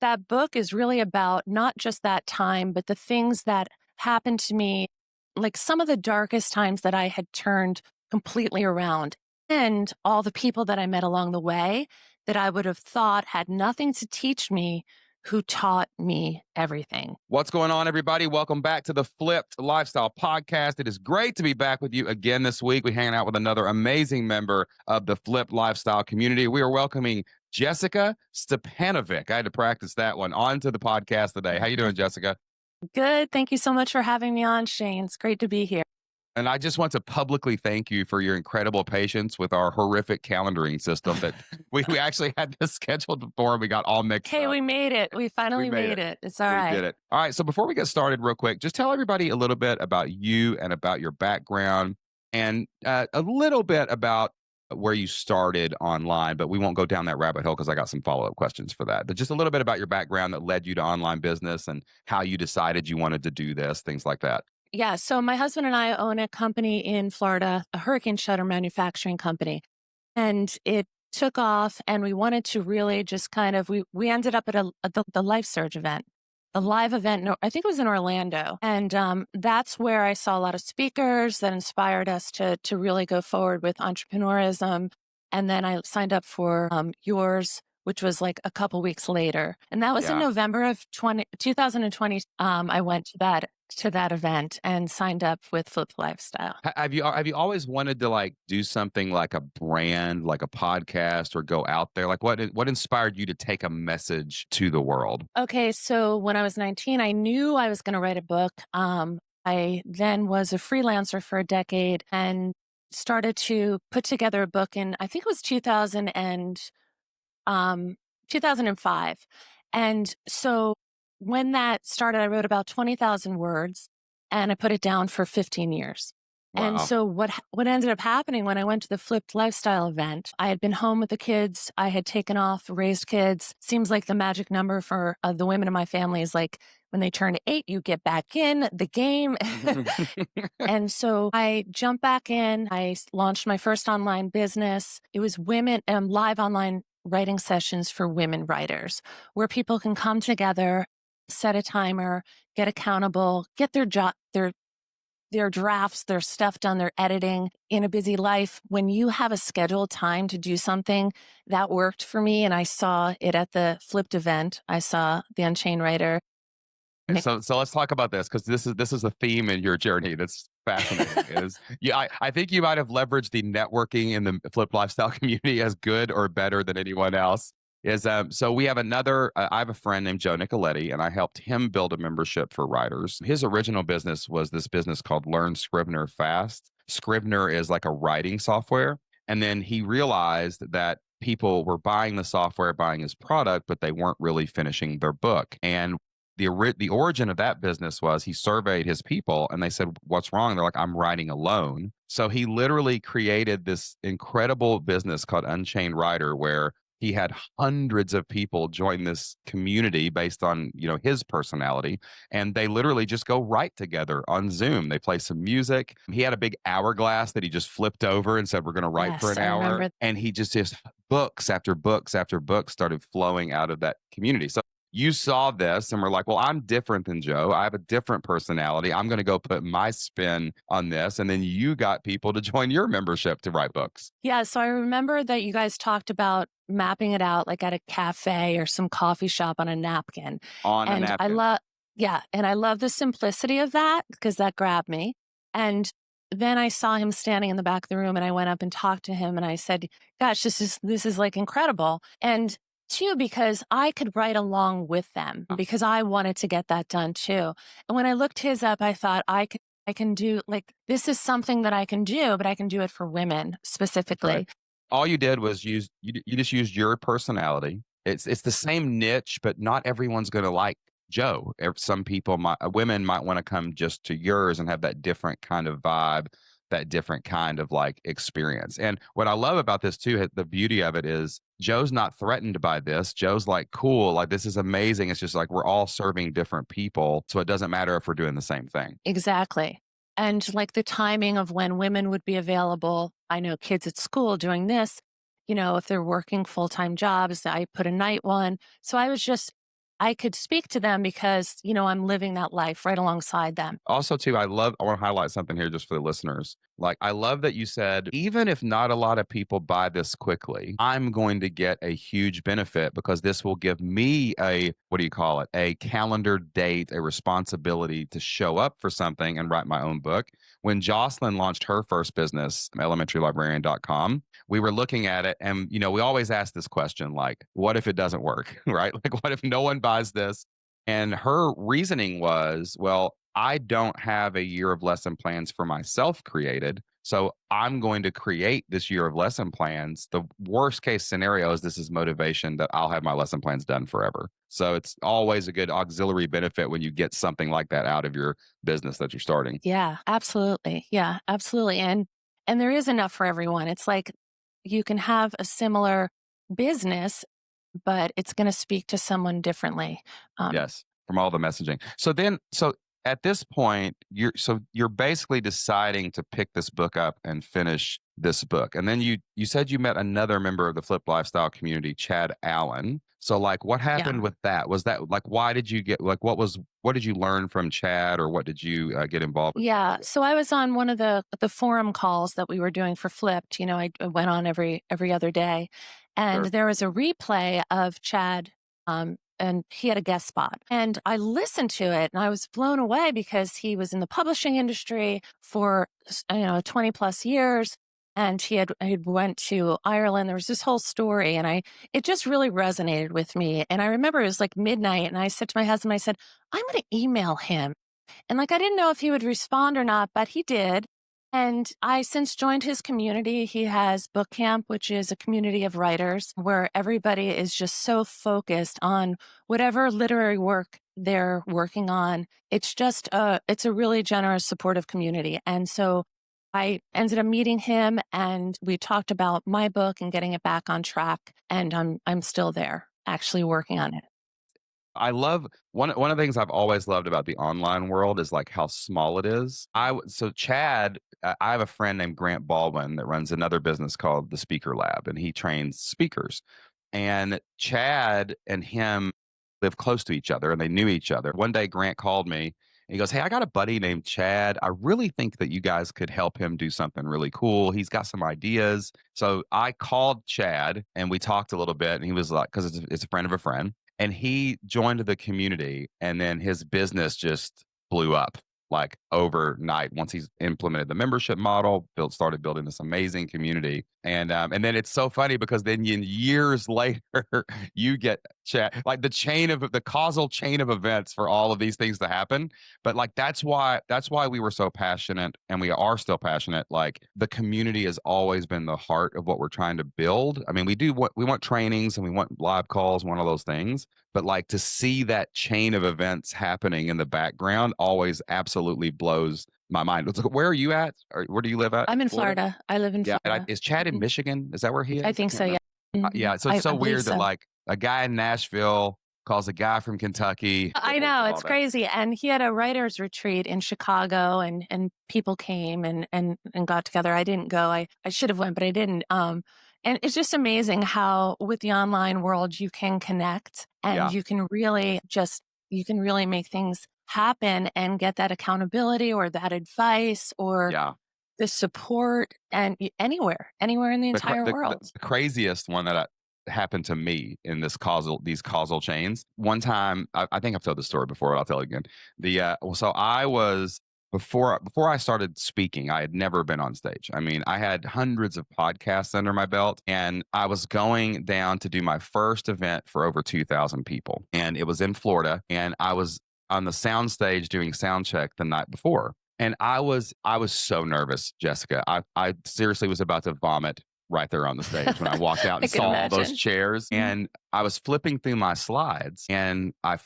that book is really about not just that time, but the things that happened to me, like some of the darkest times that I had turned completely around, and all the people that I met along the way that I would have thought had nothing to teach me, who taught me everything. What's going on, everybody? Welcome back to the Flipped Lifestyle Podcast. It is great to be back with you again this week. We're hanging out with another amazing member of the Flipped Lifestyle community. We are welcoming Jessica Stipanovic. I had to practice that one onto the podcast today. How you doing, Jessica? Good. Thank you so much for having me on, Shane. It's great to be here. And I just want to publicly thank you for your incredible patience with our horrific calendaring system that we actually had this scheduled before and we got all mixed Hey, up. we made it. We We finally made made it. it. It's all We right. did it. All right. So before we get started, real quick, just tell everybody a little bit about you and about your background and a little bit about where you started online. But we won't go down that rabbit hole because I got some follow up questions for that. But just a little bit about your background that led you to online business and how you decided you wanted to do this, things like that. Yeah. So my husband and I own a company in Florida, a hurricane shutter manufacturing company. And it took off, and we wanted to really just kind of, we ended up at the Life Surge event, the live event. I think it was in Orlando. And that's where I saw a lot of speakers that inspired us to really go forward with entrepreneurism. And then I signed up for yours, which was like a couple weeks later. And that was in Yeah. November of 2020. I went to that event and signed up with Flip Lifestyle. Have you always wanted to like do something like a brand, like a podcast, or go out there? Like what inspired you to take a message to the world? Okay, so when I was 19, I knew I was going to write a book. I then was a freelancer for a decade and started to put together a book in, I think it was 2005. And so when that started, I wrote about 20,000 words and I put it down for 15 years. And Wow. so what ended up happening when I went to the Flipped Lifestyle event, I had been home with the kids. I had taken off, raised kids. Seems like the magic number for the women in my family is like when they turn 8, you get back in the game. And so I jumped back in. I launched my first online business. It was women live online writing sessions for women writers where people can come together, set a timer, get accountable, get their drafts, their stuff done, their editing in a busy life. When you have a scheduled time to do something, that worked for me. And I saw it at the Flipped event. I saw the Unchained writer. And so let's talk about this because this is a theme in your journey that's fascinating. Is yeah, I think you might have leveraged the networking in the Flip Lifestyle community as good or better than anyone else. So we have another. I have a friend named Joe Nicoletti, and I helped him build a membership for writers. His original business was this business called Learn Scrivener Fast. Scrivener is like a writing software, and then he realized that people were buying the software, buying his product, but they weren't really finishing their book. And the origin of that business was he surveyed his people and they said, "What's wrong?" They're like, "I'm writing alone." So he literally created this incredible business called Unchained Writer where he had hundreds of people join this community based on, his personality, and they literally just go write together on Zoom. They play some music. He had a big hourglass that he just flipped over and said, "We're going to write for Yes, an I hour." remember. And he just books after books after books started flowing out of that community. So you saw this and were like, "Well, I'm different than Joe. I have a different personality. I'm going to go put my spin on this." And then you got people to join your membership to write books. Yeah. So I remember that you guys talked about mapping it out like at a cafe or some coffee shop on a napkin. On a And napkin. I love the simplicity of that because that grabbed me. And then I saw him standing in the back of the room and I went up and talked to him and I said, "Gosh, this is like incredible." And two, because I could write along with them because I wanted to get that done too. And when I looked his up, I thought I can do like, this is something that I can do, but I can do it for women Right. specifically. All you did was you just used your personality. It's the same niche, but not everyone's going to like Joe. Some people women might want to come just to yours and have that different kind of vibe, that different kind of like experience. And what I love about this too, the beauty of it is Joe's not threatened by this. Joe's like, "Cool, like this is amazing." It's just like we're all serving different people, so it doesn't matter if we're doing the same thing. Exactly. And like the timing of when women would be available. I know kids at school doing this, if they're working full-time jobs, I put a night one. So I was just I could speak to them because, I'm living that life right alongside them. Also, too, I want to highlight something here just for the listeners. Like, I love that you said, even if not a lot of people buy this quickly, I'm going to get a huge benefit because this will give me what do you call it? A calendar date, a responsibility to show up for something and write my own book. When Jocelyn launched her first business, elementarylibrarian.com, we were looking at it and, we always ask this question, like, what if it doesn't work? Right? Like, what if no one buys this? And her reasoning was, well, I don't have a year of lesson plans for myself created. So I'm going to create this year of lesson plans. The worst case scenario is this is motivation that I'll have my lesson plans done forever. So it's always a good auxiliary benefit when you get something like that out of your business that you're starting. Yeah, absolutely. Yeah, absolutely. And there is enough for everyone. It's like you can have a similar business, but it's going to speak to someone differently. Um, Yes, from all the messaging. So at this point, you're basically deciding to pick this book up and finish this book. And then you said you met another member of the Flip Lifestyle community, Chad Allen. So like what yeah. happened with that? Was that like why did you get like what did you learn from Chad or what did you get involved with Chad Yeah. for? So I was on one of the forum calls that we were doing for Flipped. I went on every other day, and Sure. there was a replay of Chad, and he had a guest spot, and I listened to it, and I was blown away because he was in the publishing industry for 20 plus years, and he went to Ireland. There was this whole story, and it just really resonated with me. And I remember it was like midnight, and I said to my husband, I said, I'm going to email him. And I didn't know if he would respond or not, but he did. And I since joined his community. He has Book Camp, which is a community of writers where everybody is just so focused on whatever literary work they're working on. It's a really generous, supportive community. And so I ended up meeting him and we talked about my book and getting it back on track. And I'm still there actually working on it. I love one of the things I've always loved about the online world is like how small it is. So Chad, I have a friend named Grant Baldwin that runs another business called the Speaker Lab, and he trains speakers. And Chad and him live close to each other, and they knew each other. One day, Grant called me. And he goes, "Hey, I got a buddy named Chad. I really think that you guys could help him do something really cool. He's got some ideas." So I called Chad and we talked a little bit. And he was like, because it's a friend of a friend and he joined the community and then his business just blew up like overnight once he's implemented the membership model started building this amazing community and then it's so funny because then years later you get chat like the causal chain of events for all of these things to happen but like that's why we were so passionate and we are still passionate like the community has always been the heart of what we're trying to build. I mean we want trainings and we want live calls, one of those things, but like to see that chain of events happening in the background always absolutely blows my mind. Where are you at? Or where do you live at? I'm in Florida? Florida. I live in Yeah. Florida. Is Chad in Mhm. Michigan? Is that where he I is? I think can't so, yeah. remember. Mhm. Yeah. So it's I so believe weird that so. like a guy in Nashville calls a guy from Kentucky I and know, all it's that. crazy, and he had a writers retreat in Chicago, and people came and got together. I didn't go. I should have went, but I didn't, and it's just amazing how with the online world you can connect and Yeah. you can really make things happen and get that accountability or that advice or Yeah. the support and anywhere in the entire world. The craziest one that happened to me in these causal chains. One time, I think I've told this story before, but I'll tell it again. So I was before I started speaking, I had never been on stage. I mean, I had hundreds of podcasts under my belt, and I was going down to do my first event for over 2,000 people, and it was in Florida, and I was on the sound stage doing sound check the night before. And I was so nervous, Jessica. I seriously was about to vomit right there on the stage when I walked out I and can saw all those imagine. chairs. Mhm. And I was flipping through my slides and I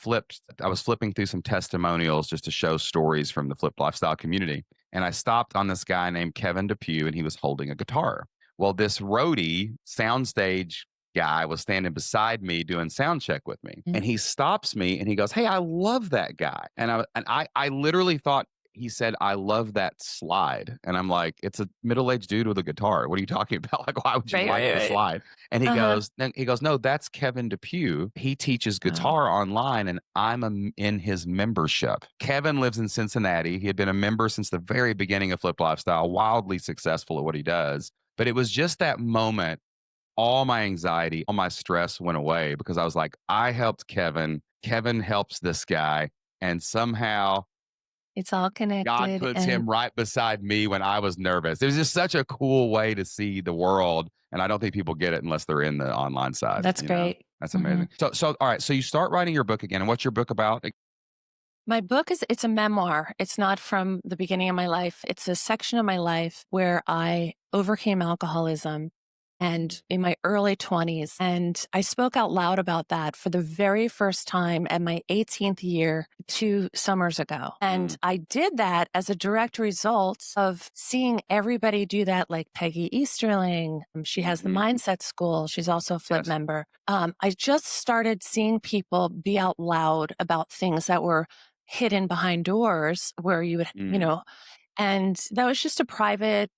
was flipping through some testimonials just to show stories from the Flip Lifestyle community. And I stopped on this guy named Kevin Depew and he was holding a guitar. Well, this roadie soundstage guy was standing beside me doing sound check with me. Mhm. And he stops me and he goes, "Hey, I love that guy." And I literally thought he said, "I love that slide." And I'm like, "It's a middle-aged dude with a guitar. What are you talking about? Like, why would you Right, like right, the right. slide?" And Uh-huh. he goes, "No, that's Kevin Depew. He teaches Wow. guitar online and in his membership." Kevin lives in Cincinnati. He had been a member since the very beginning of Flip Lifestyle, wildly successful at what he does. But it was just that moment, all my anxiety, all my stress went away because I was like, I helped Kevin. Kevin helps this guy. And somehow It's all God connected puts and him right beside me when I was nervous. It was just such a cool way to see the world. And I don't think people get it unless they're in the online side, that's you know? great. That's Mhm. amazing. So all right. So you start writing your book again. And what's your book about? My book it's a memoir. It's not from the beginning of my life. It's a section of my life where I overcame alcoholism and in my early 20s. And I spoke out loud about that for the very first time at my 18th year 2 summers ago. And Mm, I did that as a direct result of seeing everybody do that, like Peggy Easterling. She has the hmm. Mindset School. She's also a Flip Yes. member. I just started seeing people be out loud about things that were hidden behind doors where you would, Mm, and that was just a private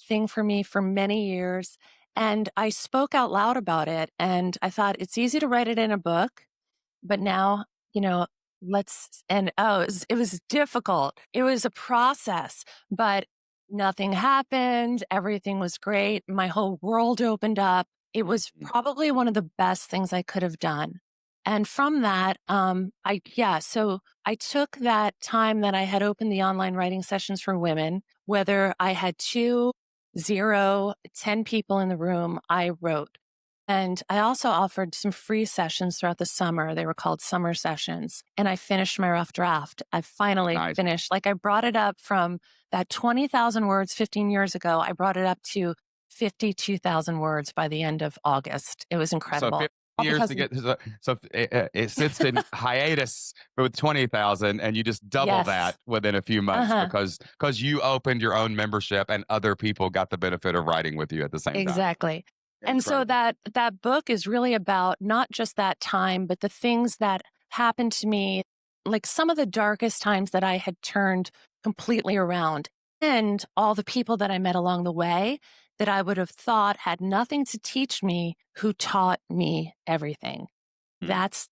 thing for me for many years. And I spoke out loud about it. And I thought it's easy to write it in a book, but now, you know, it was difficult. It was a process, but nothing happened. Everything was great. My whole world opened up. It was mm, probably one of the best things I could have done. And from that, so I took that time that I had opened the online writing sessions for women, whether I had 10 people in the room, I wrote. And I also offered some free sessions throughout the summer. They were called summer sessions. And I finished my rough draft. I finally nice. finished. Like I brought it up from that 20,000 words 15 years ago. I brought it up to 52,000 words by the end of August. It was So incredible. 50 All years because, to get it sits in hiatus with 20,000 and you just double yes. that within a few Uh months huh. because you opened your own membership and other people got the benefit of writing with you at the same time. Exactly. And so Incredible. that book is really about not just that time, but the things that happened to me, like some of the darkest times that I had turned completely around, and all the people that I met along the way that I would have thought had nothing to teach me, who taught me everything. Mm. That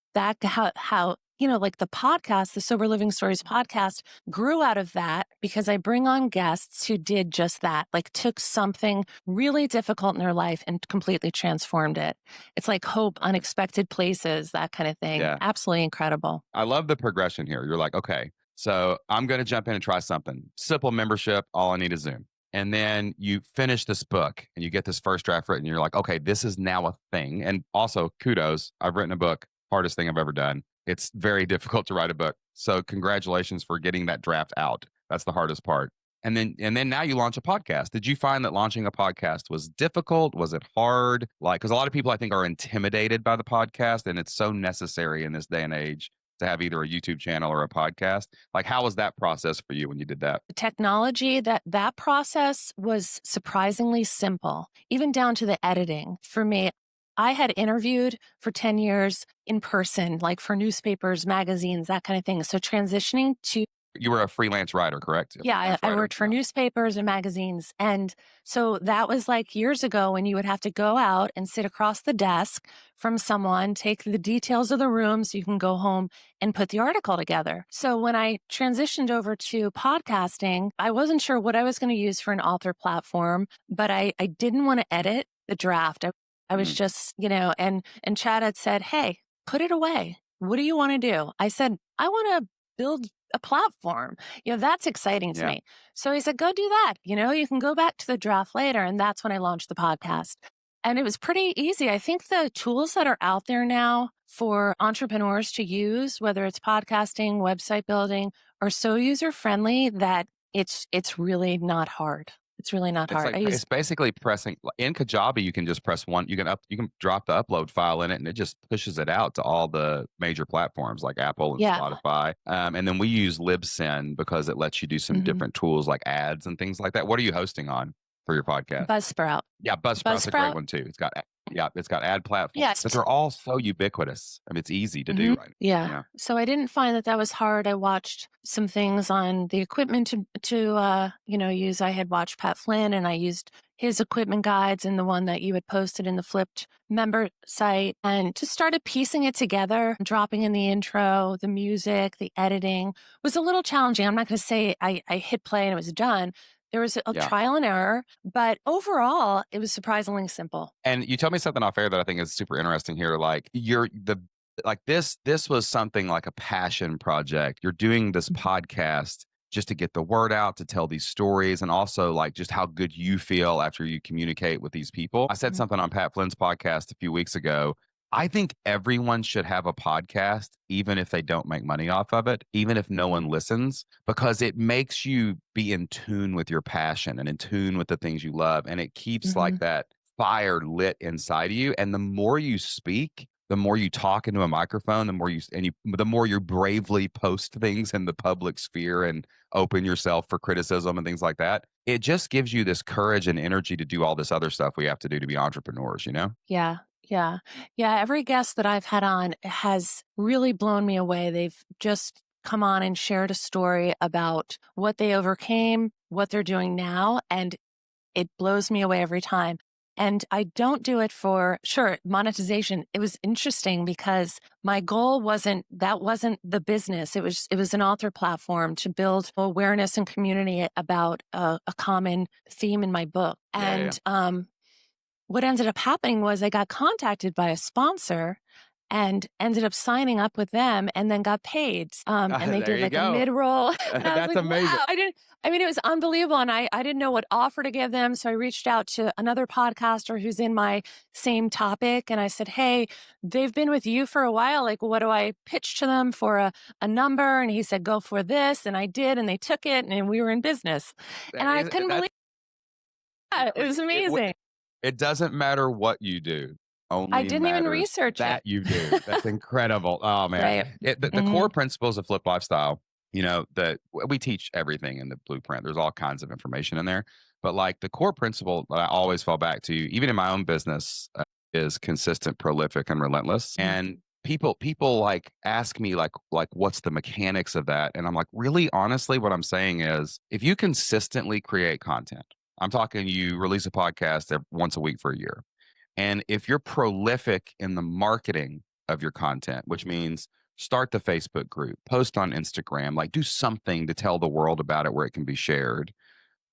how like the podcast, the Sober Living Stories podcast grew out of that because I bring on guests who did just that, like took something really difficult in their life and completely transformed it. It's like hope, unexpected places, that kind of thing. Yeah. Absolutely incredible. I love the progression here. You're like, okay, so I'm going to jump in and try something. Simple membership. All I need is Zoom. And then you finish this book and you get this first draft written. You're like, okay, this is now a thing. And also, kudos. I've written a book, hardest thing I've ever done. It's very difficult to write a book. So, congratulations for getting that draft out. That's the hardest part. And then now you launch a podcast. Did you find that launching a podcast was difficult? Was it hard? Like, because a lot of people I think are intimidated by the podcast, and it's so necessary in this day and age to have either a YouTube channel or a podcast. Like, how was that process for you when you did that? Technology, that process was surprisingly simple, even down to the editing. For me, I had interviewed for 10 years in person, like for newspapers, magazines, that kind of thing. So transitioning to You were a freelance writer, correct? A yeah, freelance I writer. worked for Yeah. newspapers and magazines. And so that was like years ago when you would have to go out and sit across the desk from someone, take the details of the room so you can go home and put the article together. So when I transitioned over to podcasting, I wasn't sure what I was going to use for an author platform, but I didn't want to edit the draft. I was Mm, just, and Chad had said, "Hey, put it away. What do you want to do?" I said, "I want to build a platform. That's exciting to yeah. me." So he said, "Go do that. You can go back to the draft later." And that's when I launched the podcast. And it was pretty easy. I think the tools that are out there now for entrepreneurs to use, whether it's podcasting, website building, are so user friendly that it's really not hard. It's really not It's hard. like it's basically pressing in Kajabi. You can just press one. You can drop the upload file in it, and it just pushes it out to all the major platforms like Apple and Yeah. Spotify. And then we use Libsyn because it lets you do some Hmm. different tools like ads and things like that. What are you hosting on for your podcast? Buzzsprout. Yeah, Buzzsprout's a great Buzzsprout one too. It's got Yeah, it's got ad platforms, Yes. but they're all so ubiquitous. I mean, it's easy to do Mhm. right Yeah. now. So I didn't find that that was hard. I watched some things on the equipment to use. I had watched Pat Flynn, and I used his equipment guides and the one that you had posted in the Flipped member site, and just started piecing it together, dropping in the intro, the music, the editing was a little challenging. I'm not going to say I hit play and it was done. There was a Yeah. trial and error, but overall, it was surprisingly simple. And you told me something off air that I think is super interesting here. Like this was something like a passion project. You're doing this podcast just to get the word out, to tell these stories, and also like just how good you feel after you communicate with these people. I said Mhm. something on Pat Flynn's podcast a few weeks ago. I think everyone should have a podcast, even if they don't make money off of it, even if no one listens, because it makes you be in tune with your passion and in tune with the things you love. And it keeps like Mhm. that fire lit inside of you. And the more you speak, the more you talk into a microphone, the more you bravely post things in the public sphere and open yourself for criticism and things like that. It just gives you this courage and energy to do all this other stuff we have to do to be entrepreneurs, you know? Yeah, yeah. Yeah, every guest that I've had on has really blown me away. They've just come on and shared a story about what they overcame, what they're doing now, and it blows me away every time. And I don't do it for, sure, monetization. It was interesting because my goal wasn't the business. It was an author platform to build awareness and community about a common theme in my book. Yeah, yeah, And what ended up happening was I got contacted by a sponsor and ended up signing up with them and then got paid. And they There did you like a go. mid roll. And I was That's like, amazing. wow, I mean, it was unbelievable. And I didn't know what offer to give them. So I reached out to another podcaster who's in my same topic. And I said, hey, they've been with you for a while. Like, what do I pitch to them for a number? And he said, go for this. And I did. And they took it and we were in business. And That I is couldn't believe that. It was amazing. it doesn't matter what you do. I Only didn't even matters research it. that you do. That's incredible. Oh man. Right. The core Mhm. principles of flip lifestyle, that we teach everything in the blueprint. There's all kinds of information in there. But like the core principle that I always fall back to, even in my own business, is consistent, prolific, and relentless. Mhm. And people like ask me like what's the mechanics of that? And I'm like, really honestly, what I'm saying is if you consistently create content, I'm talking you release a podcast once a week for a year. And if you're prolific in the marketing of your content, which means start the Facebook group, post on Instagram, like do something to tell the world about it where it can be shared.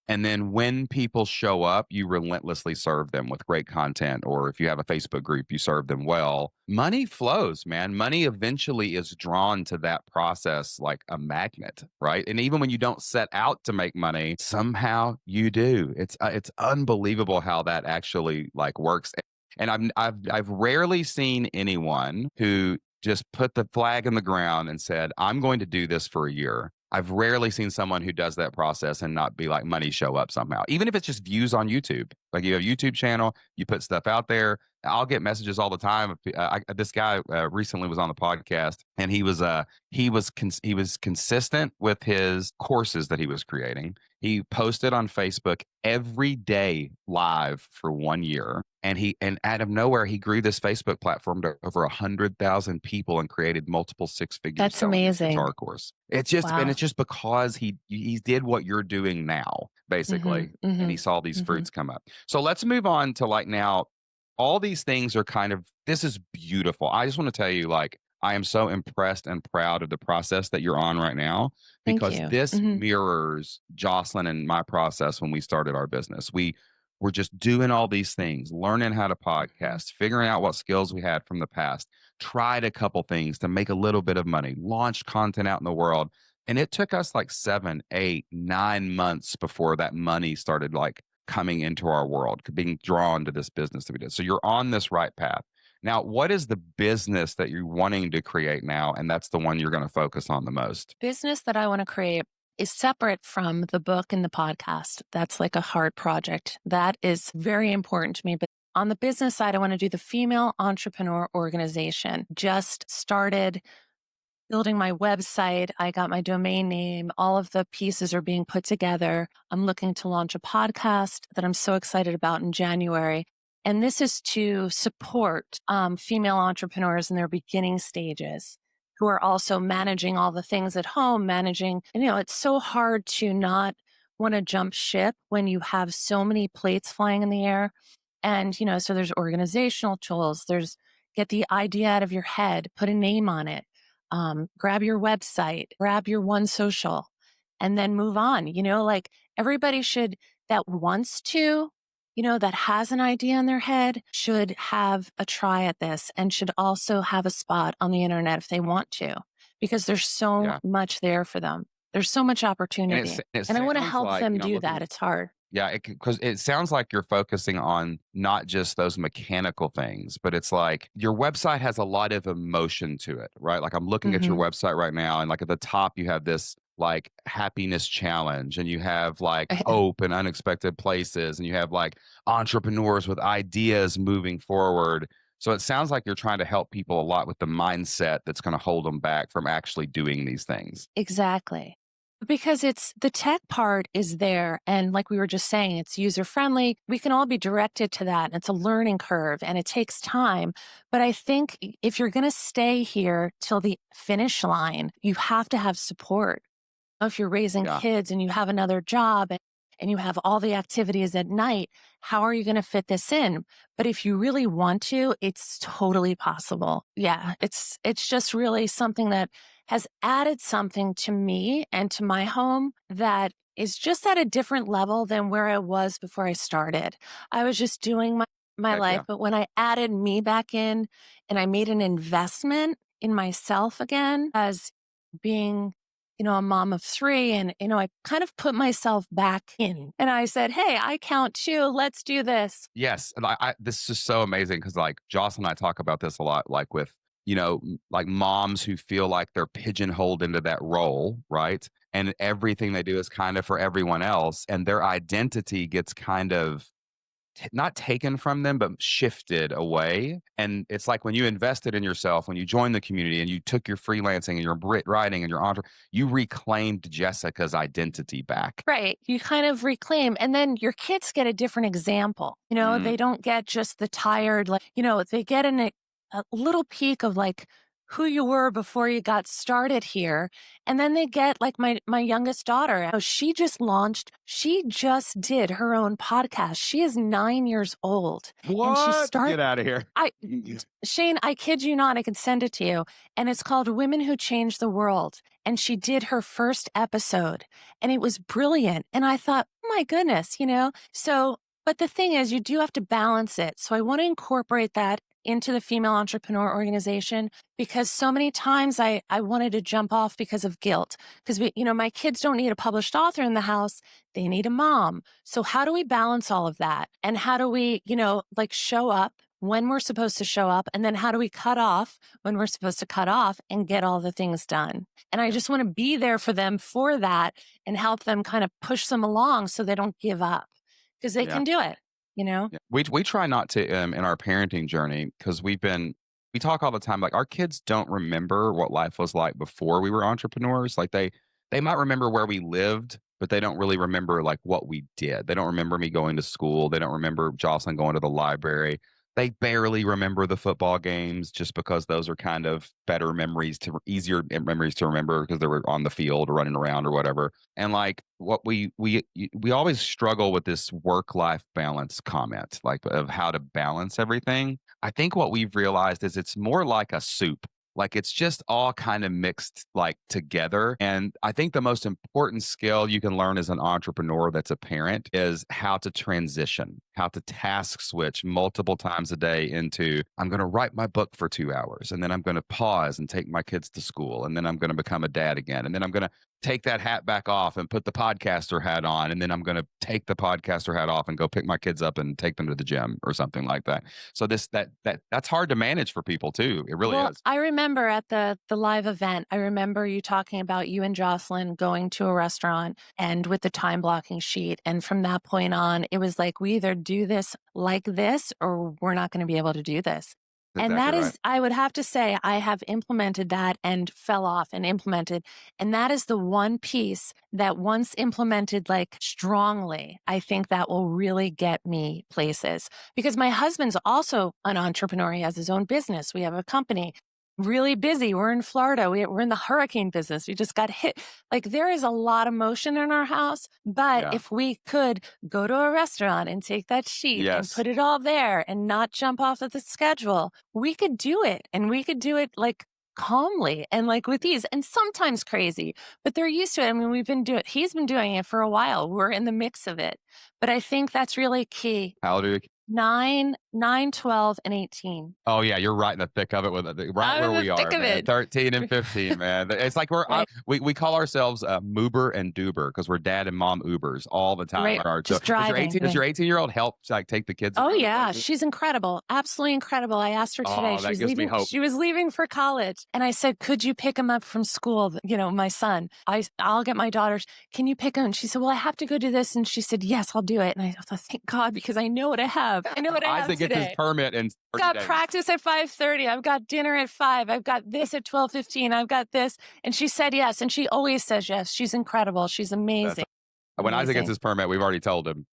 And then when people show up, you relentlessly serve them with great content. Or if you have a Facebook group, you serve them well. Money flows, man. Money eventually is drawn to that process like a magnet, right? And even when you don't set out to make money, somehow you do. It's unbelievable how that actually like works. And I've rarely seen anyone who just put the flag in the ground and said, I'm going to do this for a year. I've rarely seen someone who does that process and not be like money show up somehow, even if it's just views on YouTube. Like you have a YouTube channel, you put stuff out there. I'll get messages all the time. This guy recently was on the podcast, and he was consistent with his courses that he was creating. He posted on Facebook every day live for 1 year. And out of nowhere, he grew this Facebook platform to over 100,000 people and created multiple six figures That's selling his amazing. guitar course. It's Wow. just because he did what you're doing now, Mhm. basically, and he Mhm. saw these Mhm. fruits come up. So let's move on to like now. All these things are kind of this is beautiful. I just want to tell you, like, I am so impressed and proud of the process that you're on right now Thank because you. this Mhm. mirrors Jocelyn and my process when we started our business. We were just doing all these things, learning how to Mhm. podcast, figuring out what skills we had from the past, tried a couple things to make a little bit of money, launched content out in the world. And it took us like 7, 8, 9 months before that money started like coming into our world, being drawn to this business that we did. So you're on this right path. Now, what is the business that you're wanting to create now? And that's the one you're going to focus on the most. Business that I want to create is separate from the book and the podcast. That's like a heart project. That is very important to me. But on the business side, I want to do the Female Entrepreneur Organization. Just started building my website. I got my domain name. All of the pieces are being put together. I'm looking to launch a podcast that I'm so excited about in January. And this is to support female entrepreneurs in their beginning stages who are also managing all the things at home, managing, and, it's so hard to not want to jump ship when you have so many plates flying in the air. And, so there's organizational tools, there's get the idea out of your head, put a name on it, grab your website, grab your one social, and then move on. Like everybody should that wants to, that has an idea in their head should have a try at this and should also have a spot on the internet if they want to, because there's so Yeah. much there for them. There's so much And opportunity. it And I want to sounds help like, them I'm do that. looking. It's hard. Yeah, because it sounds like you're focusing on not just those mechanical things, but it's like your website has a lot of emotion to it, right? Like I'm looking at your Hmm. website right now, and like at the top, you have this like happiness challenge, and you have like hope and unexpected places, and you have like entrepreneurs with ideas moving forward. So it sounds like you're trying to help people a lot with the mindset that's going to hold them back from actually doing these things. Exactly. Because it's the tech part is there. And like we were just saying, it's user friendly. We can all be directed to that. And it's a learning curve and it takes time. But I think if you're going to stay here till the finish line, you have to have support. If you're raising Yeah, kids and you have another job and you have all the activities at night, how are you going to fit this in? But if you really want to, it's totally possible. Yeah, it's just really something that has added something to me and to my home that is just at a different level than where I was before I started. I was just doing my heck life, yeah. but when I added me back in and I made an investment in myself again as being a mom of three. And, I kind of put myself back in and I said, hey, I count too. Let's do this. Yes, and this is so amazing because like Jocelyn and I talk about this a lot, like with like moms who feel like they're pigeonholed into that role, right? And everything they do is kind of for everyone else, and their identity gets kind of not taken from them, but shifted away. And it's like when you invested in yourself, when you joined the community and you took your freelancing and your writing and your you reclaimed Jessica's identity back. Right. You kind of reclaim, and then your kids get a different example. They Mm, don't get just the tired, like, they get a little peek of like who you were before you got started here. And then they get like my youngest daughter. She just did her own podcast. She is 9 years old and she what? started Get out of here. I Shane, I kid you not, I can send it to you. And it's called Women Who Changed the World. And she did her first episode and it was brilliant. And I thought, oh my goodness, So, but the thing is, you do have to balance it. So I want to incorporate that into the female entrepreneur organization because so many times I wanted to jump off because of guilt. Because my kids don't need a published author in the house. They need a mom. So how do we balance all of that? And how do we, like show up when we're supposed to show up? And then how do we cut off when we're supposed to cut off and get all the things done? And I Yeah. just want to be there for them for that and help them kind of push them along so they don't give up because they Yeah. can do it, you know? Yeah. We try not to in our parenting journey because we talk all the time like our kids don't remember what life was like before we were entrepreneurs. Like they might remember where we lived, but they don't really remember like what we did. They don't remember me going to school. They don't remember Jocelyn going to the library. They barely remember the football games just because those are kind of better memories to easier memories to remember because they were on the field or running around or whatever. And like what we always struggle with this work life balance comment, like of how to balance everything. I think what we've realized is it's more like a soup. Like it's just all kind of mixed like together. And I think the most important skill you can learn as an entrepreneur that's a parent is how to transition, how to task switch multiple times a day into I'm going to write my book for 2 hours and then I'm going to pause and take my kids to school and then I'm going to become a dad again. And then I'm going to take that hat back off and put the podcaster hat on and then I'm going to take the podcaster hat off and go pick my kids up and take them to the gym or something like that. So that's hard to manage for people too. It really Well, is. I remember at the live event, I remember you talking about you and Jocelyn going to a restaurant and with the time blocking sheet. And from that point on, it was like we either do this like this or we're not going to be able to do this. And exactly that right. is, I would have to say, I have implemented that and fell off and implemented. And that is the one piece that once implemented like strongly, I think that will really get me places. Because my husband's also an entrepreneur. He has his own business. We have a company, really busy. We're in Florida. We're in the hurricane business. We just got hit. Like there is a lot of motion in our house. But Yeah. if we could go to a restaurant and take that sheet and Yes. put it all there and not jump off of the schedule, we could do it. And we could do it like calmly and like with ease and sometimes crazy, but they're used to it. I mean, he's been doing it for a while. We're in the mix of it. But I think that's really key. How old are you? 9, 12, and 18. Oh yeah, you're right in the thick of it with it, right I'm where in the we thick are, of man. it. 13 and 15, man. It's like Right. we call ourselves Moober and Doober because we're dad and mom Ubers all the time. Right. On our, so Just driving. does Right. your 18-year-old help like take the kids Oh around to yeah, places? she's incredible. Absolutely incredible. I asked her today. Oh, She that was gives me leaving hope. she was leaving for college and I said, "Could you pick him up from school, my son? I'll get my daughters. Can you pick him?" And she said, "Well, I have to go do this." And she said, "Yes, I'll do it." And I thought, "Thank God because I know what I have. I know what I have Isaac gets his today." permit in I've 30 got days. practice at 5:30. I've got dinner at 5. I've got this at 12:15. I've got this. And she said yes, and she always says yes. She's incredible. She's That's amazing. when Isaac gets Amazing. his permit, we've already told him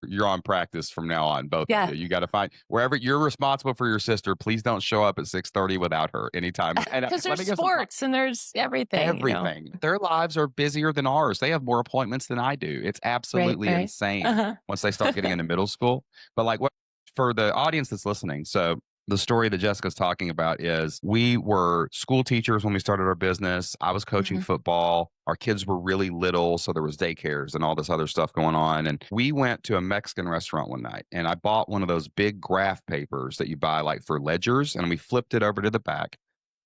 you're on practice from now on, both of Yeah. you. You got to find wherever you're responsible for your sister. Please don't show up at 6:30 without her anytime. And Because let there's me give some sports and there's everything. everything. Their lives are busier than ours. They have more appointments than I do. It's Right, absolutely right. insane Uh-huh. once they start getting into middle school. But like what for the audience that's listening, so the story that Jessica's talking about is we were school teachers when we started our business. I was coaching Mhm. football. Our kids were really little, so there was daycares and all this other stuff going on. And we went to a Mexican restaurant one night and I bought one of those big graph papers that you buy like for ledgers and we flipped it over to the back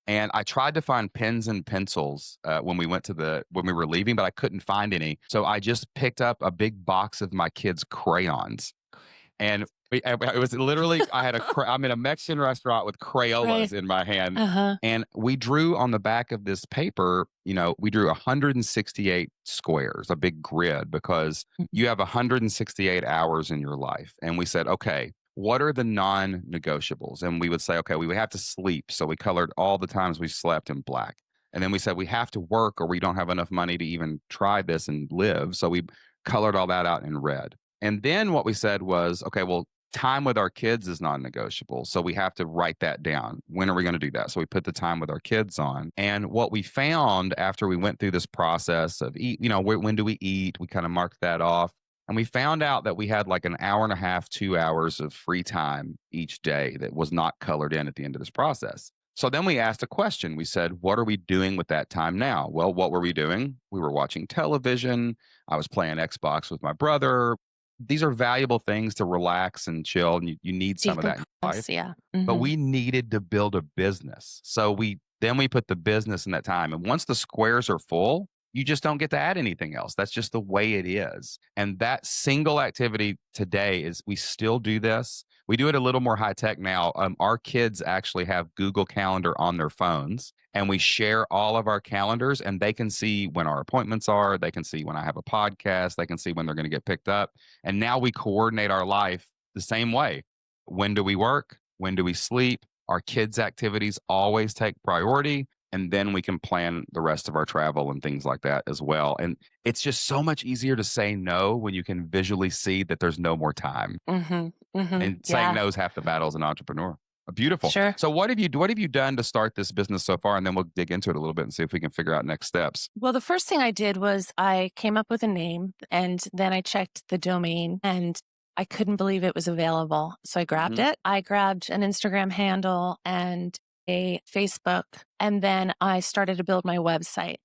and I tried to find pens and pencils when we were leaving, but I couldn't find any. So I just picked up a big box of my kids' crayons, and it was literally I'm in a Mexican restaurant with Right. Crayolas in my hand, Uh-huh. and we drew on the back of this paper. We drew 168 squares, a big grid, because Mhm. you have 168 hours in your life, and we said, okay, what are the non-negotiables? And we would say, okay, we would have to sleep. So we colored all the times we slept in black. And then we said we have to work or we don't have enough money to even try this and live. So we colored all that out in red. And then what we said was, okay, well, time with our kids is non-negotiable. So we have to write that down. When are we going to do that? So we put the time with our kids on. And what we found after we went through this process of eat, when do we eat? We kind of marked that off. And we found out that we had like an hour and a half, 2 hours of free time each day that was not colored in at the end of this process. So then we asked a question. We said, what are we doing with that time now? Well, what were we doing? We were watching television. I was playing Xbox with my brother. These are valuable things to relax and chill. And you need some of that in your life. Decompress, yeah. But Mhm. we needed to build a business. So we put the business in that time. And once the squares are full, you just don't get to add anything else. That's just the way it is. And that single activity today is we still do this. We do it a little more high tech now. Our kids actually have Google Calendar on their phones, and we share all of our calendars, and they can see when our appointments are. They can see when I have a podcast. They can see when they're going to get picked up. And now we coordinate our life the same way. When do we work? When do we sleep? Our kids' activities always take priority. And then we can plan the rest of our travel and things like that as well. And it's just so much easier to say no when you can visually see that there's no more time. Mhm. Mhm. And saying Yeah. no is half the battle as an entrepreneur. Beautiful. Sure. So what have you done to start this business so far? And then we'll dig into it a little bit and see if we can figure out next steps. Well, the first thing I did was I came up with a name and then I checked the domain and I couldn't believe it was available. So I grabbed Mhm. it. I grabbed an Instagram handle and a Facebook, and then I started to build my website.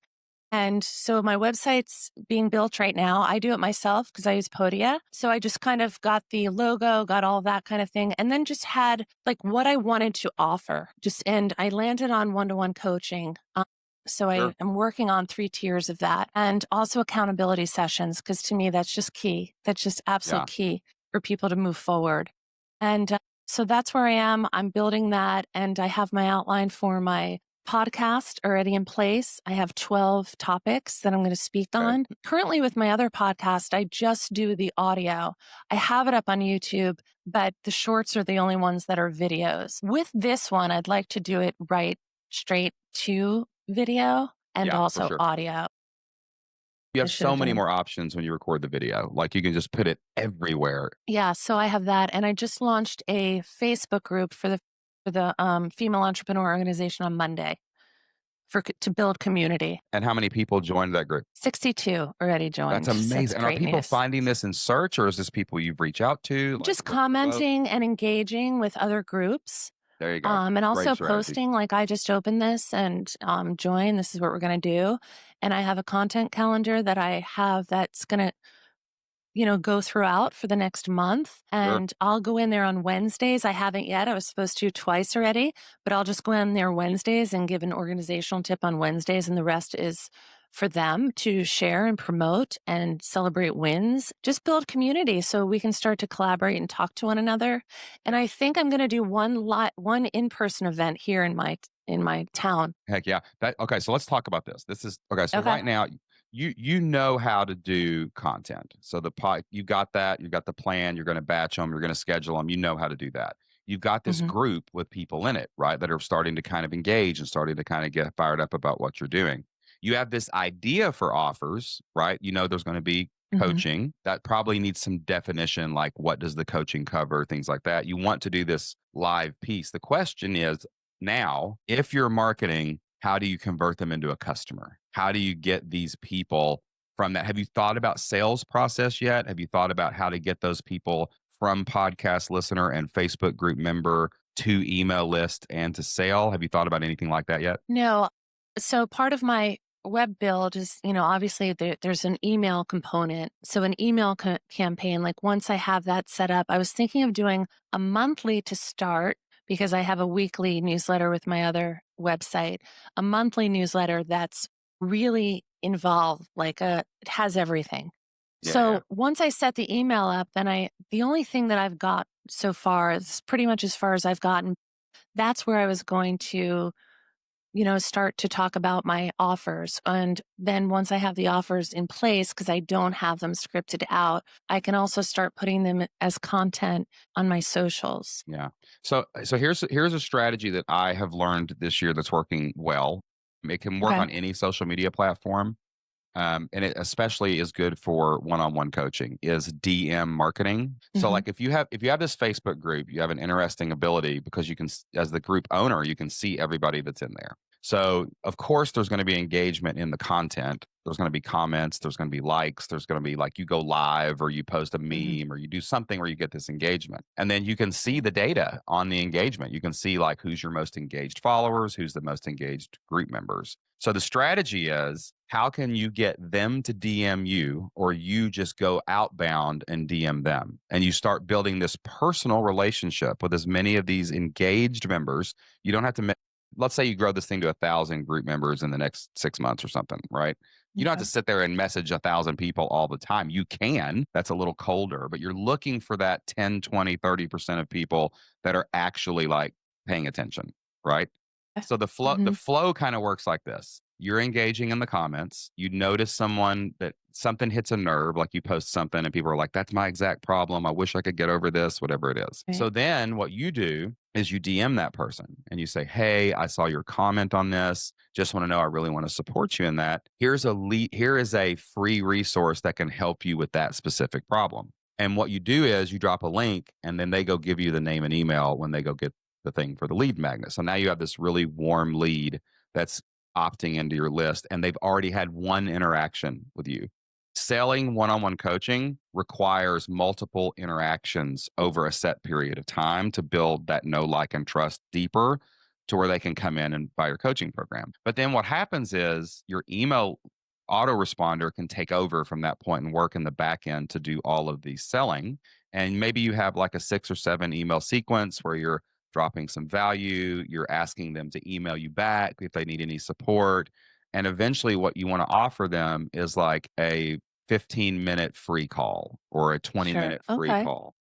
And so my website's being built right now. I do it myself because I use Podia. So I just kind of got the logo, got all that kind of thing, and then just had like what I wanted to offer. And I landed on one-to-one coaching. So I Sure. am working on 3 tiers of that and also accountability sessions because to me, that's just key. That's just absolute Yeah. key for people to move forward. And so that's where I am. I'm building that and I have my outline for my podcast already in place. I have 12 topics that I'm going to speak Okay. on. Currently, with my other podcast, I just do the audio. I have it up on YouTube, but the shorts are the only ones that are videos. With this one, I'd like to do it right straight to video and Yeah, for also sure. audio. You I have should so have many done. more options when you record the video. Like you can just put it everywhere. Yeah, so I have that, and I just launched a Facebook group for the female entrepreneur organization on Monday to build community. And how many people joined that group? 62 already That's joined, so it's amazing. And are great people news. finding this in search or is this people you've reached out to? Like, Just what's the flow? commenting and engaging with other groups, There you go. and Great also strategy. posting like, "I just opened this and, join, this is what we're gonna do," and I have a content calendar that I have that's gonna go throughout for the next month. Sure. And I'll go in there on Wednesdays. I haven't yet. I was supposed to twice already, but I'll just go in there Wednesdays and give an organizational tip on Wednesdays. And the rest is for them to share and promote and celebrate wins, just build community so we can start to collaborate and talk to one another. And I think I'm going to do one in-person event here in my town. Heck yeah. That okay, so let's talk about this. This is okay, so Okay. right now you know how to do content. So you got that, you got the plan, you're going to batch them, you're going to schedule them, you know how to do that. You've got this Hmm. group with people in it, right, that are starting to kind of engage and starting to kind of get fired up about what you're doing. You have this idea for offers, right? You know there's going to be Hmm. coaching that probably needs some definition like what does the coaching cover, things like that. You want to do this live piece. The question is now, if you're marketing, how do you convert them into a customer? How do you get these people from that? Have you thought about sales process yet? Have you thought about how to get those people from podcast listener and Facebook group member to email list and to sale? Have you thought about anything like that yet? No. So part of my web build is, obviously there's an email component. So an email campaign, like once I have that set up, I was thinking of doing a monthly to start because I have a weekly newsletter with my other website, a monthly newsletter that's really involved, like it has everything. Yeah, yeah. So once I set the email up, the only thing that I've got so far is pretty much as far as I've gotten. That's where I was going to start to talk about my offers. And then once I have the offers in place, because I don't have them scripted out, I can also start putting them as content on my socials. Yeah. So here's a strategy that I have learned this year that's working well. It can work Okay. on any social media platform. And it especially is good for one-on-one coaching is DM marketing. So Hmm. like if you have this Facebook group, you have an interesting ability because you can as the group owner, you can see everybody that's in there. So of course there's going to be engagement in the content. There's going to be comments, there's going to be likes, there's going to be like you go live or you post a Hmm. meme or you do something where you get this engagement. And then you can see the data on the engagement. You can see like who's your most engaged followers, who's the most engaged group members. So the strategy is how can you get them to DM you or you just go outbound and DM them and you start building this personal relationship with as many of these engaged members. You don't have to, let's say you grow this thing to 1,000 group members in the next 6 months or something, right? You don't have to Okay. sit there and message 1,000 people all the time. You can, that's a little colder, but you're looking for that 10, 20, 30% of people that are actually like paying attention, right? So the Hmm. flow kind of works like this. You're engaging in the comments. You notice someone that something hits a nerve, like you post something and people are like, that's my exact problem. I wish I could get over this, whatever it is. Right. So then what you do is you DM that person and you say, hey, I saw your comment on this. Just want to know I really want to support you in that. Here is a free resource that can help you with that specific problem. And what you do is you drop a link and then they go give you the name and email when they go get the thing for the lead magnet. So now you have this really warm lead that's opting into your list and they've already had one interaction with you. Selling one-on-one coaching requires multiple interactions over a set period of time to build that know, like, and trust deeper to where they can come in and buy your coaching program. But then what happens is your email autoresponder can take over from that point and work in the back end to do all of the selling. And maybe you have like a 6 or 7 email sequence where you're dropping some value, you're asking them to email you back if they need any support. And eventually, what you want to offer them is like a 15-minute free call or a 20 Sure. minute free Okay. call.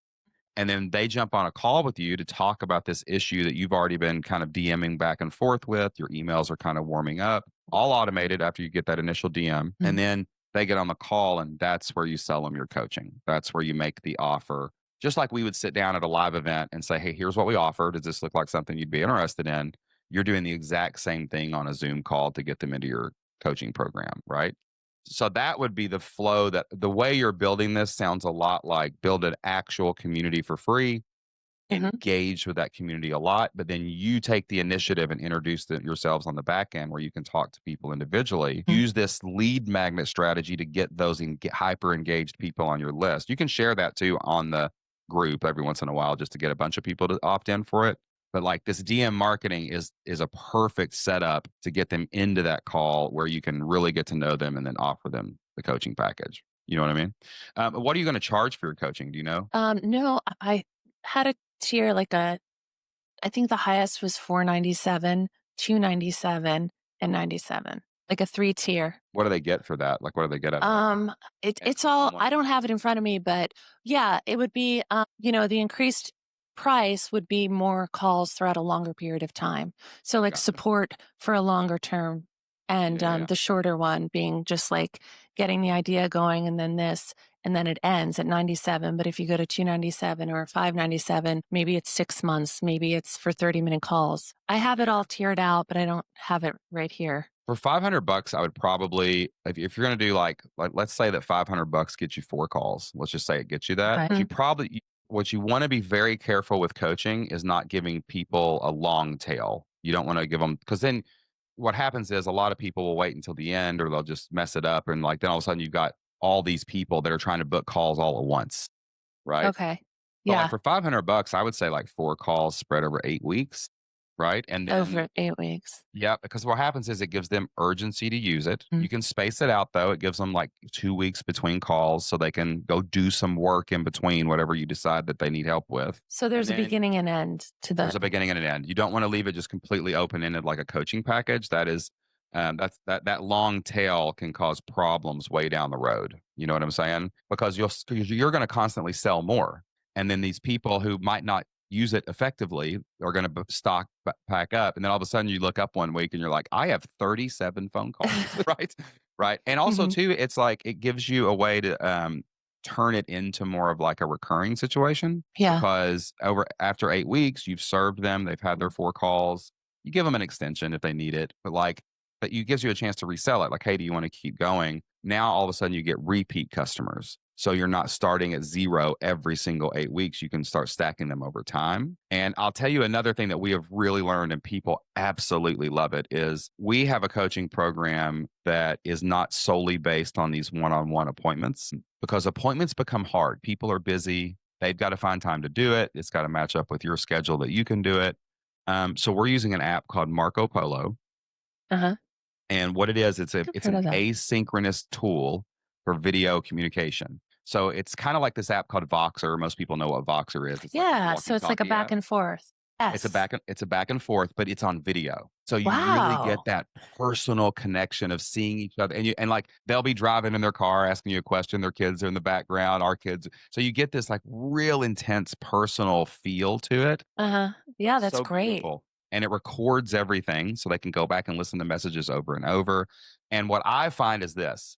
and then they jump on a call with you to talk about this issue that you've already been kind of DMing back and forth with. Your emails are kind of warming up, all automated after you get that initial DM. And Mhm. then they get on the call, and that's where you sell them your coaching. That's where you make the offer. Just like we would sit down at a live event and say, hey, here's what we offer. Does this look like something you'd be interested in? You're doing the exact same thing on a Zoom call to get them into your coaching program, right? So that would be the flow. That the way you're building this sounds a lot like build an actual community for free, Mhm. engage with that community a lot, but then you take the initiative and introduce yourselves on the back end where you can talk to people individually. Mm. Use this lead magnet strategy to get those get hyper engaged people on your list. You can share that too on the group every once in a while just to get a bunch of people to opt in for it. But like this DM marketing is a perfect setup to get them into that call where you can really get to know them and then offer them the coaching package. You know what I mean? What are you going to charge for your coaching? Do you know? No, I had a tier like I think the highest was 497, 297, and 97, like a 3 tier. What do they get for that? Like, what do they get out of that? Um, it's all One-on-one? I don't have it in front of me, but yeah, it would be, the increased price would be more calls throughout a longer period of time. So like Gotcha. support for a longer term and Yeah, yeah. the shorter one being just like getting the idea going and then this and then it ends at 97. But if you go to 297 or 597, maybe it's 6 months, maybe it's for 30-minute calls. I have it all tiered out, but I don't have it right here. For $500, I would probably, if you're going to do like, let's say that $500 gets you 4 calls. Let's just say it gets you that. Okay. You probably, what you want to be very careful with coaching is not giving people a long tail. You don't want to give them, because then what happens is a lot of people will wait until the end or they'll just mess it up. And like, then all of a sudden you've got all these people that are trying to book calls all at once. Right. Okay. But like Yeah. for $500, I would say like 4 calls spread over 8 weeks. Right. And then Over 8 weeks. yeah, because what happens is it gives them urgency to use it. Mm. You can space it out though. It gives them like 2 weeks between calls so they can go do some work in between whatever you decide that they need help with. So And there's a then beginning and end to the there's a beginning and an end. You don't want to leave it just completely open ended like a coaching package. That is, that long tail can cause problems way down the road. You know what I'm saying? Because you're going to constantly sell more, and then these people who might not use it effectively are going to pack up, and then all of a sudden you look up one week and you're like, I have 37 phone calls, right? Right, and also Mhm. too, it's like it gives you a way to turn it into more of like a recurring situation Yeah. because over after 8 weeks, you've served them, they've had their 4 calls. You give them an extension if they need it, but like, but you gives you a chance to resell it. Like, hey, do you want to keep going? Now all of a sudden you get repeat customers. So you're not starting at zero every single 8 weeks. You can start stacking them over time. And I'll tell you another thing that we have really learned and people absolutely love it is we have a coaching program that is not solely based on these one-on-one appointments because appointments become hard. People are busy. They've got to find time to do it. It's got to match up with your schedule that you can do it. So we're using an app called Marco Polo. Uh-huh. And what it is, I've it's heard an of that. asynchronous tool for video communication. So it's kind of like this app called Voxer. Most people know what Voxer is. It's like this Yeah, so it's like a walkie-talkie back app. and forth. Yes. It's a back and forth, but it's on video. So you really get Wow. that personal connection of seeing each other. And like they'll be driving in their car asking you a question. Their kids are in the background, our kids. So you get this like real intense personal feel to it. Uh-huh. Yeah, that's So great. beautiful. And it records everything so they can go back and listen to messages over and over. And what I find is this.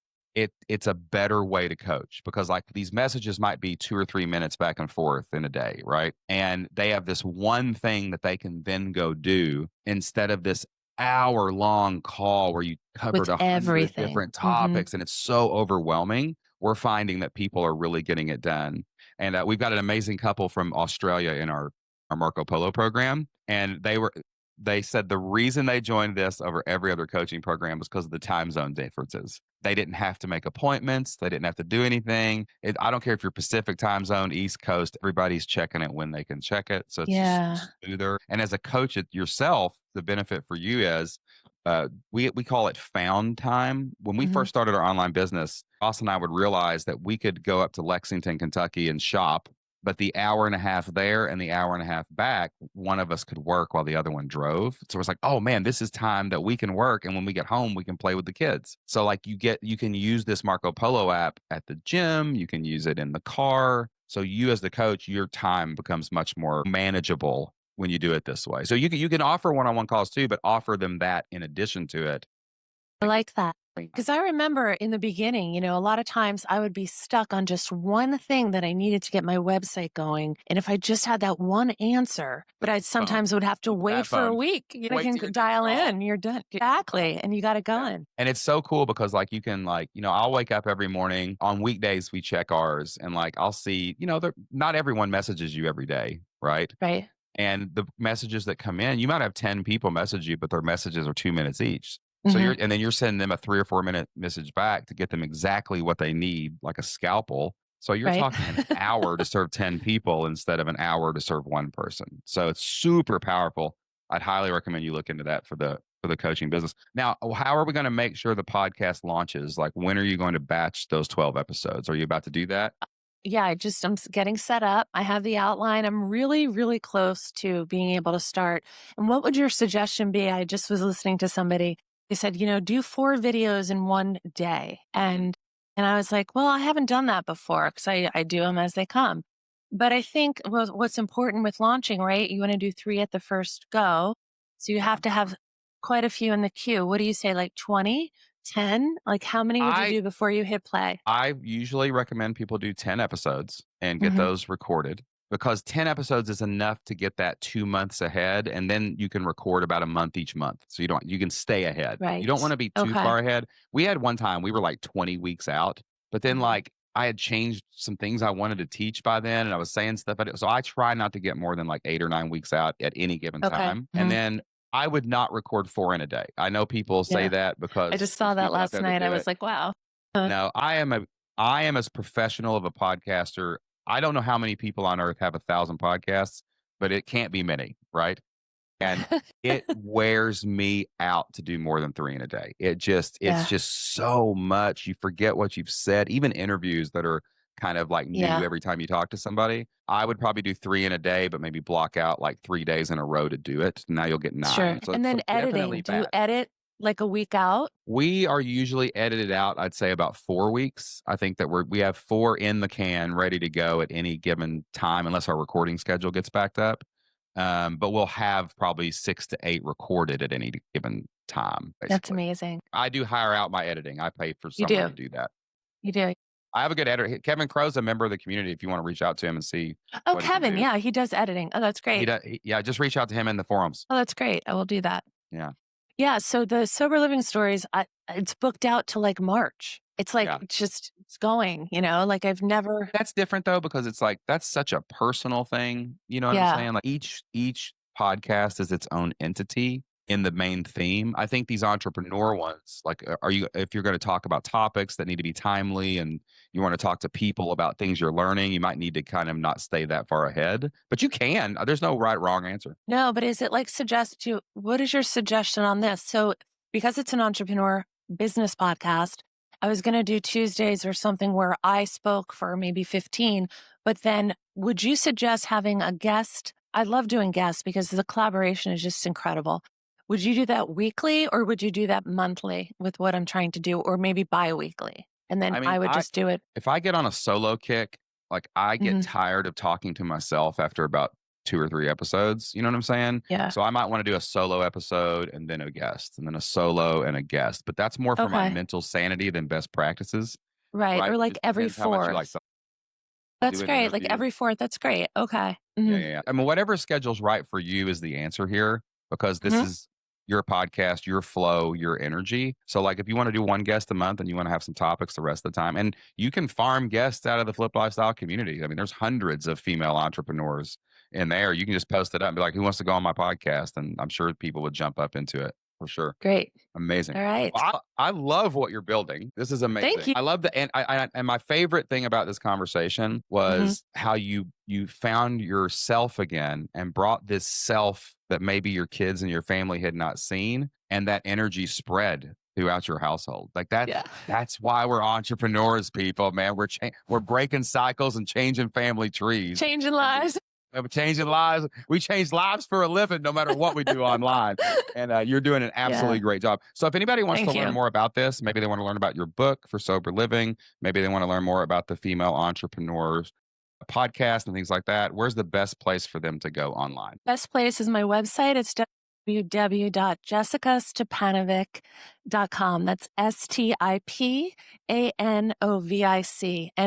It's a better way to coach because like these messages might be 2 or 3 minutes back and forth in a day, right? And they have this one thing that they can then go do instead of this hour long call where you With covered 100 everything. different Mhm. topics and it's so overwhelming. We're finding that people are really getting it done. And we've got an amazing couple from Australia in our Marco Polo program, and they said the reason they joined this over every other coaching program was because of the time zone differences. They didn't have to make appointments. They didn't have to do anything. I don't care if you're Pacific time zone, East Coast, everybody's checking it when they can check it. So it's just Yeah. smoother. And as a coach yourself, the benefit for you is we call it found time. When we Mhm. first started our online business, Ross and I would realize that we could go up to Lexington, Kentucky and shop, but the hour and a half there and the hour and a half back, one of us could work while the other one drove. So it's like, oh man, this is time that we can work. And when we get home, we can play with the kids. So like you can use this Marco Polo app at the gym. You can use it in the car. So you as the coach, your time becomes much more manageable when you do it this way. So you can offer one-on-one calls too, but offer them that in addition to it. I like that. Because I remember in the beginning, a lot of times I would be stuck on just one thing that I needed to get my website going. And if I just had that one answer, but I Phone. sometimes would have to wait That for a phone. week. Wait You till can your next dial call. in, you're done. Exactly. And you got it Yeah. going. And it's so cool because like you can like, I'll wake up every morning. On weekdays we check ours and like I'll see, not everyone messages you every day, right? Right. And the messages that come in, you might have 10 people message you, but their messages are 2 minutes each. So Hmm. and then you're sending them a 3 or 4 minute message back to get them exactly what they need, like a scalpel. So you're Right. talking an hour to serve 10 people instead of an hour to serve one person. So it's super powerful. I'd highly recommend you look into that for the coaching business. Now, how are we going to make sure the podcast launches? Like when are you going to batch those 12 episodes? Are you about to do that? Yeah, getting set up. I have the outline. I'm really, really close to being able to start. And what would your suggestion be? I just was listening to somebody. They said, do 4 videos in one day. And I was like, well, I haven't done that before because I do them as they come. But I think what's important with launching, right? You want to do 3 at the first go. So you have Yeah. to have quite a few in the queue. What do you say, like 20, 10? Like how many would you I do before you hit play? I usually recommend people do 10 episodes and get Hmm. those recorded because 10 episodes is enough to get that 2 months ahead. And then you can record about a month each month. So you can stay ahead. You don't want Right. to be too Okay. far ahead. We had one time we were like 20 weeks out, but then Mhm. like I had changed some things I wanted to teach by then and I was saying stuff. So I try not to get more than like 8 or 9 weeks out at any given Okay. time. And Mhm. then I would not record 4 in a day. I know people say Yeah. that I because just saw there's that people out last there that night. I do was it. like, wow. No, I am as professional of a podcaster. I don't know how many people on earth have 1,000 podcasts, but it can't be many, right? And it wears me out to do more than 3 in a day. It's Yeah. just so much. You forget what you've said. Even interviews that are kind of like new Yeah. every time you talk to somebody. I would probably do 3 in a day, but maybe block out like 3 days in a row to do it. Now you'll get Sure. 9. So And then so definitely editing. Do you batch. edit like a week out? We are usually edited out, I'd say about 4 weeks. I think that we have 4 in the can ready to go at any given time, unless our recording schedule gets backed up. But we'll have probably 6 to 8 recorded at any given time, That's basically. amazing. I do hire out my editing. I pay for You someone do. to do that. You do. I have a good editor. Kevin Crow's a member of the community. If you want to reach out to him and see Oh, what he can Kevin. do, Yeah, he does editing. Oh, that's great. yeah, just reach out to him in the forums. Oh, that's great. I will do that. Yeah, Yeah. So the sober living stories, it's booked out to like March. It's like yeah. it's going, like I've never, That's different though, because it's like that's such a personal thing. You know what I'm yeah. saying? Like each podcast is its own entity in the main theme. I think these entrepreneur ones, like are you if you're going to talk about topics that need to be timely and you want to talk to people about things you're learning, you might need to kind of not stay that far ahead. But you can. There's no right wrong answer. No, but is it like what is your suggestion on this? So, because it's an entrepreneur business podcast, I was going to do Tuesdays or something where I spoke for maybe 15, but then would you suggest having a guest? I love doing guests because the collaboration is just incredible. Would you do that weekly or would you do that monthly with what I'm trying to do or maybe bi-weekly? And then I mean, I would I just do it. if I get on a solo kick, like I get Hmm. tired of talking to myself after about 2 or 3 episodes. You know what I'm saying? Yeah. So I might want to do a solo episode and then a guest, and then a solo and a guest. But that's more for my Okay. mental sanity than best practices, Right. right? Or It like just every depends how much you like fourth. to do That's an great. Like interview. every fourth. That's great. Okay. Yeah, Hmm. yeah, yeah. I mean, whatever schedule's right for you is the answer here because this Hmm. is your podcast, your flow, your energy. So, like, if you want to do one guest a month and you want to have some topics the rest of the time, and you can farm guests out of the Flip Lifestyle community. I mean, there's hundreds of female entrepreneurs in there. You can just post it up and be like, "Who wants to go on my podcast?" And I'm sure people would jump up into it for sure. Great. Amazing. All right. Well, I love what you're building. This is Thank amazing. you. I love and my favorite thing about this conversation Hmm. was how you found yourself again and brought this self that maybe your kids and your family had not seen, and that energy spread throughout your household. Like Yeah. that's why we're entrepreneurs, people, man. We're breaking cycles and changing family trees. Changing And we lives. we're changing lives. We change lives for a living, no matter what we do online. And you're doing an Yeah. absolutely great job. So, if anybody wants to Thank learn you. more about this, maybe they want to learn about your book for sober living, maybe they want to learn more about the female entrepreneurs a podcast and things like that, where's the best place for them to go online? Best place is my website. It's www.jessicastepanovic.com. That's Stipanovic. And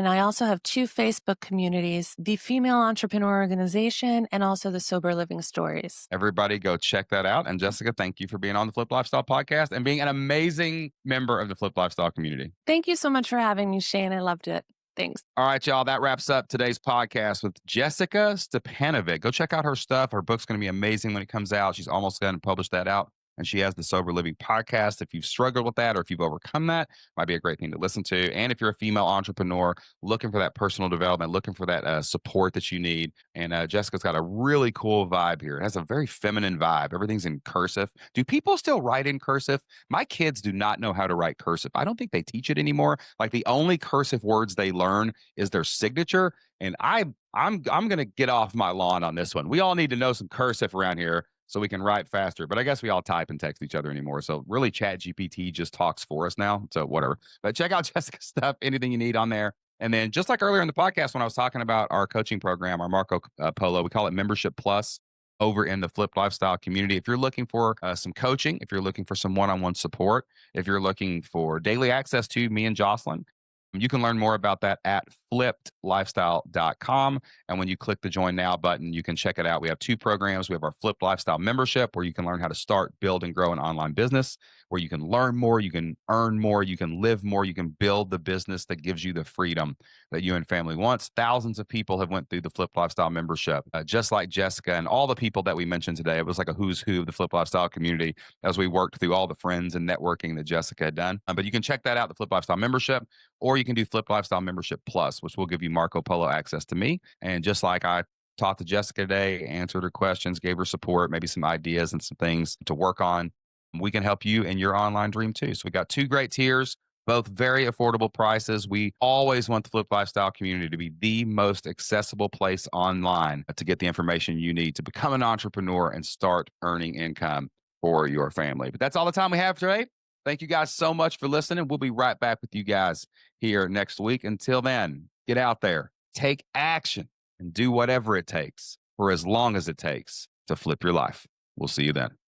I also have two Facebook communities, the Female Entrepreneur Organization and also the Sober Living Stories. Everybody go check that out. And Jessica, thank you for being on the Flip Lifestyle podcast and being an amazing member of the Flip Lifestyle community. Thank you so much for having me, Shane. I loved it. Thanks. All right, y'all. That wraps up today's podcast with Jessica Stipanovic. Go check out her stuff. Her book's going to be amazing when it comes out. She's almost going to publish that out. And she has the Sober Living podcast. If you've struggled with that or if you've overcome that, might be a great thing to listen to. And if you're a female entrepreneur looking for that personal development, looking for that support that you need. And Jessica's got a really cool vibe here. It has a very feminine vibe. Everything's in cursive. Do people still write in cursive? My kids do not know how to write cursive. I don't think they teach it anymore. Like the only cursive words they learn is their signature. And I'm going to get off my lawn on this one. We all need to know some cursive around here so we can write faster. But I guess we all type and text each other anymore. So really Chat GPT just talks for us now. So whatever. But check out Jessica's stuff, anything you need on there. And then just like earlier in the podcast, when I was talking about our coaching program, our Marco Polo, we call it Membership Plus over in the Flip Lifestyle community. If you're looking for some coaching, if you're looking for some one-on-one support, if you're looking for daily access to me and Jocelyn, you can learn more about that at flippedlifestyle.com. And when you click the join now button, you can check it out. We have two programs. We have our Flipped Lifestyle membership, where you can learn how to start, build, and grow an online business, where you can learn more, you can earn more, you can live more, you can build the business that gives you the freedom that you and family wants. Thousands of people have went through the Flipped Lifestyle membership, just like Jessica and all the people that we mentioned today. It was like a who's who of the Flipped Lifestyle community as we worked through all the friends and networking that Jessica had done. But you can check that out, the Flipped Lifestyle membership, or you can do Flip Lifestyle Membership Plus, which will give you Marco Polo access to me. And just like I talked to Jessica today, answered her questions, gave her support, maybe some ideas and some things to work on, we can help you in your online dream too. So we got two great tiers, both very affordable prices. We always want the Flip Lifestyle community to be the most accessible place online to get the information you need to become an entrepreneur and start earning income for your family. But that's all the time we have today. Thank you guys so much for listening. We'll be right back with you guys here next week. Until then, get out there, take action, and do whatever it takes for as long as it takes to flip your life. We'll see you then.